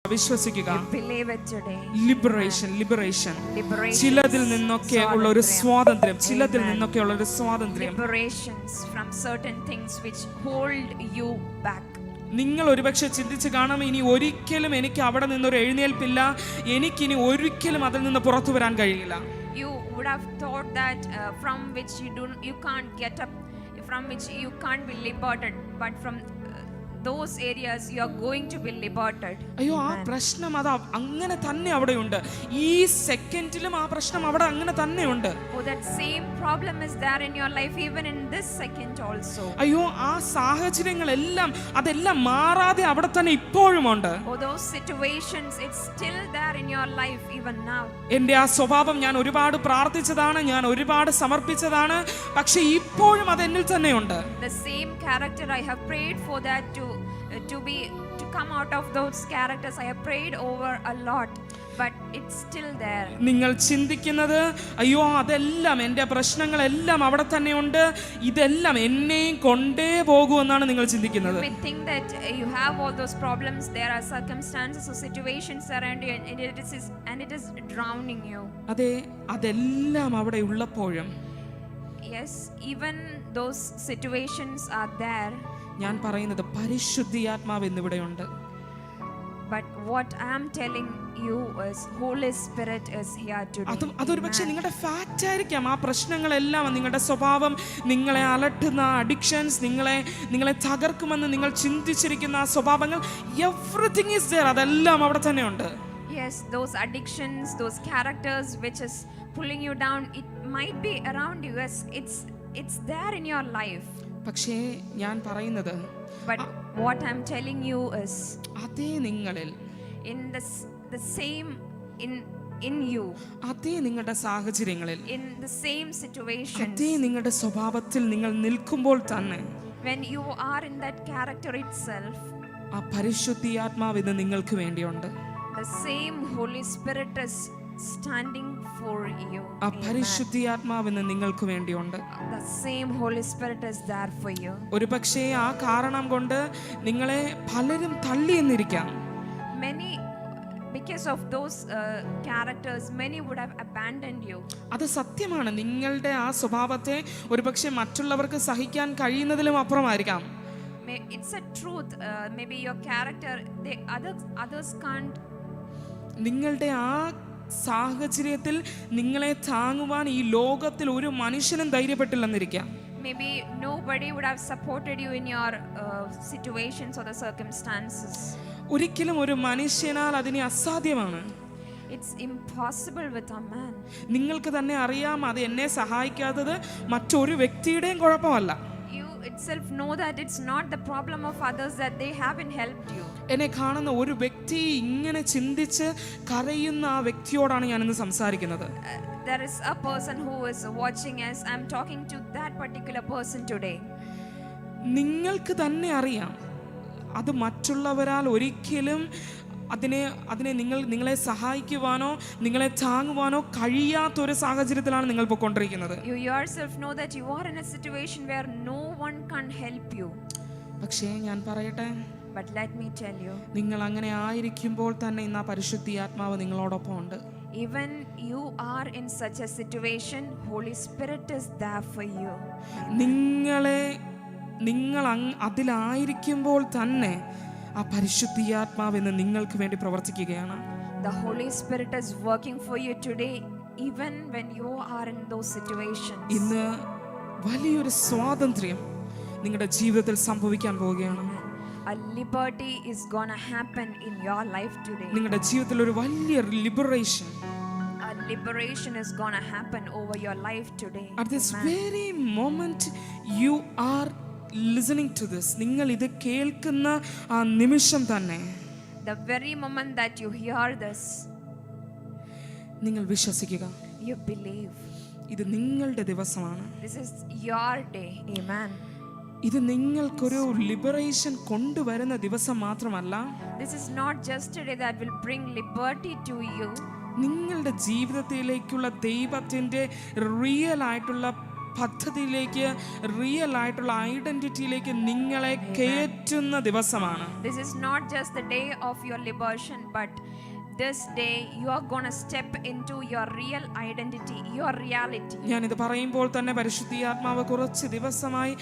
വിശ്വസിക്കുക. ലിബറേഷൻ ചിലതിൽ നിന്നൊക്കെ ഉള്ള ഒരു സ്വാതന്ത്ര്യം, ചിലതിൽ നിന്നൊക്കെ ഉള്ള ഒരു സ്വാതന്ത്ര്യം. നിങ്ങൾ ഒരുപക്ഷെ ചിന്തിച്ച് കാണാം, ഇനി ഒരിക്കലും എനിക്ക് അവിടെ നിന്നൊരു എഴുന്നേൽപ്പില്ല, എനിക്കിനി ഒരിക്കലും അതിൽ നിന്ന് പുറത്തു വരാൻ കഴിയില്ല. You would have thought that from which you can't get up, from which you can't be liberated, but from those areas you are going to be liberated. അയ്യോ, ആ പ്രശ്നം അത് അങ്ങനെ തന്നെ അവിടെയുണ്ട്. ഈ സെക്കൻഡിലും ആ പ്രശ്നം അവിടെ അങ്ങനെ തന്നെയുണ്ട്. Oh, that same problem is there in your life even in this second also. അയ്യോ, ആ സാഹചര്യങ്ങളെല്ലാം അതെല്ലാം മാറാതെ അവിടെ തന്നെ ഇപ്പോഴും ഉണ്ട്. Oh, those situations, it's still there in your life even now. എൻ്റെ ആ സ്വഭാവം ഞാൻ ഒരുപാട് പ്രാർത്ഥിച്ചതാണ്, ഞാൻ ഒരുപാട് സമർപ്പിച്ചതാണ്, പക്ഷെ ഇപ്പോഴും അത് എന്നിൽ തന്നെയുണ്ട്. The same character I have prayed for that to come out of those characters I have prayed over a lot, but it's still there. നിങ്ങൾ ചിന്തിക്കുന്നത്, അയ്യോ അതെല്ലാം എൻ്റെ പ്രശ്നങ്ങളെല്ലാം അവിടെ തന്നെയുണ്ട്, ഇതെല്ലാം എന്നെയും കൊണ്ടേ പോകുമെന്നാണ് നിങ്ങൾ ചിന്തിക്കുന്നത്. You may think that you have all those problems, there are circumstances or situations around you and it is drowning you. അതെ, അതെല്ലാം അവിടെ ഉള്ളപ്പോഴും, yes, even those situations are there, ഞാൻ പറയുന്നത് പരിശുദ്ധാത്മാവ് എന്നിവിടെയുണ്ട്. but what I am telling you is Holy Spirit is here today. അതൊരു പക്ഷേ നിങ്ങളുടെ fact ആയിരിക്കാം. ആ പ്രശ്നങ്ങളെല്ലാം, നിങ്ങളുടെ സ്വഭാവം, നിങ്ങളെ അലട്ടുന്ന അഡിക്ഷൻസ്, നിങ്ങളെ തകർക്കുമെന്ന് നിങ്ങൾ ചിന്തിച്ചിരിക്കുന്ന ആ സ്വഭാവങ്ങൾ, എവറിത്തിങ് ഈസ് ദേർ, അതെല്ലാം അവിടെ തന്നെയുണ്ട്. Yes, those addictions, those characters which is pulling you down, it might be around you. Yes, it's there in your life. പക്ഷേ ഞാൻ പറയുന്നത്, but what I'm telling you is അതേ നിങ്ങളിൽ, in the same in you, അതേ നിങ്ങളുടെ സാഹചര്യങ്ങളിൽ, in the same situation, അതേ നിങ്ങളുടെ സ്വഭാവത്തിൽ നിങ്ങൾ നിൽക്കുമ്പോൾ തന്നെ, when you are in that character itself, ആ പരിശുദ്ധാത്മാവ് ഇന്ന് നിങ്ങൾക്ക് വേണ്ടിയുണ്ട്. the same Holy Spirit is standing for you. ആ പരിശുദ്ധാത്മാവിന് നിങ്ങൾക്ക് വേണ്ടിയുണ്ട്. The same Holy Spirit is there for you. ഒരുപക്ഷേ ആ കാരണം കൊണ്ട് നിങ്ങളെ പലരും തള്ളിയെന്നിരിക്കാം. Many, because of those characters, many would have abandoned you. അത് സത്യമാണ്. നിങ്ങളുടെ ആ സ്വഭാവത്തെ ഒരുപക്ഷെ മറ്റുള്ളവർക്ക് സഹിക്കാൻ കഴിയുന്നതിലും അപ്പുറമായിരിക്കാം. It's a truth. Maybe your character, others can't. നിങ്ങളുടെ ആ സാഹചര്യത്തിൽ നിങ്ങളെ താങ്ങുവാൻ ഈ ലോകത്തിൽ ഒരു മനുഷ്യനും ധൈര്യപ്പെട്ടില്ലെന്നിരിക്കാം. Maybe nobody would have supported you in your situations or the circumstances. ഒരിക്കലും ഒരു മനുഷ്യനാൽ അതിന് അസാധ്യമാണ്. It's impossible with a man. നിങ്ങൾക്ക് തന്നെ അറിയാം, അത് എന്നെ സഹായിക്കാത്തത് മറ്റൊരു വ്യക്തിയുടെയും കുഴപ്പമല്ല. You itself know that it's not the problem of others that they haven't helped you. എന്നെ കാണുന്ന ഒരു വ്യക്തി ഇങ്ങനെ ചിന്തിച്ച് കരയുന്ന ആ വ്യക്തിയോടാണ് ഞാൻ ഇന്ന് സംസാരിക്കുന്നത്. There is a person who is watching us. I'm talking to that particular person today. നിങ്ങൾക്ക് തന്നെ അറിയാം, അത് മറ്റുള്ളവരാൽ ഒരിക്കലും അതിനെ നിങ്ങളെ സഹായിക്കുവാനോ നിങ്ങളെ താങ്ങുവാനോ കഴിയാത്തൊരു സാഹചര്യത്തിലാണ് നിങ്ങൾ പോയിക്കൊണ്ടിരിക്കുന്നത്. You yourself know that you are in a situation where no one can help you. പക്ഷേ ഞാൻ പറയട്ടെ, but let me tell you, നിങ്ങൾ അങ്ങനെ ആയിരിക്കുമ്പോൾ തന്നെ ഇന്ന് ആ പരിശുദ്ധാത്മാവ് നിങ്ങളോടൊപ്പം ഉണ്ട്. even you are in such a situation, Holy Spirit is there for you. നിങ്ങൾ അതിലായിരിക്കുമ്പോൾ തന്നെ ആ പരിശുദ്ധാത്മാവ് ഇന്ന് നിങ്ങൾക്ക് വേണ്ടി പ്രവർത്തിക്കുകയാണ്. The Holy Spirit is working for you today even when you are in those situations. ഇന്ന് വലിയൊരു സ്വാതന്ത്ര്യം നിങ്ങളുടെ ജീവിതത്തിൽ സംഭവിക്കാൻ പോവുകയാണ്. A liberty is gonna happen in your life today. നിങ്ങളുടെ ജീവിതത്തിൽ ഒരു വലിയ liberation, a liberation is gonna happen over your life today. At this very moment you are listening to this, നിങ്ങൾ ഇത് കേൾക്കുന്ന ആ നിമിഷം തന്നെ, the very moment that you hear this, നിങ്ങൾ വിശ്വസിക്കുക, you believe, ഇത് നിങ്ങളുടെ ദിവസമാണ്. this is your day. Amen. ഇത് നിങ്ങൾക്കൊരു ലിബറേഷൻ കൊണ്ടുവരുന്ന ദിവസം മാത്രമല്ല, this is not just a day that will bring liberty to you. നിങ്ങളുടെ ജീവിതത്തിലേക്കുള്ള ദൈവത്തിന്റെ റിയൽ ആയിട്ടുള്ള പദ്ധതിയിലേക്ക്, റിയൽ ആയിട്ടുള്ള ഐഡന്റിറ്റിയിലേക്ക് നിങ്ങളെ കയറ്റുന്ന ദിവസമാണ്. This is not just the day of your liberation, but this day you are going to step into your real identity, your reality. ഞാനിത് പറയുമ്പോൾ തന്നെ പരിശുദ്ധാത്മാവ് കുറച്ച് ദിവസമായി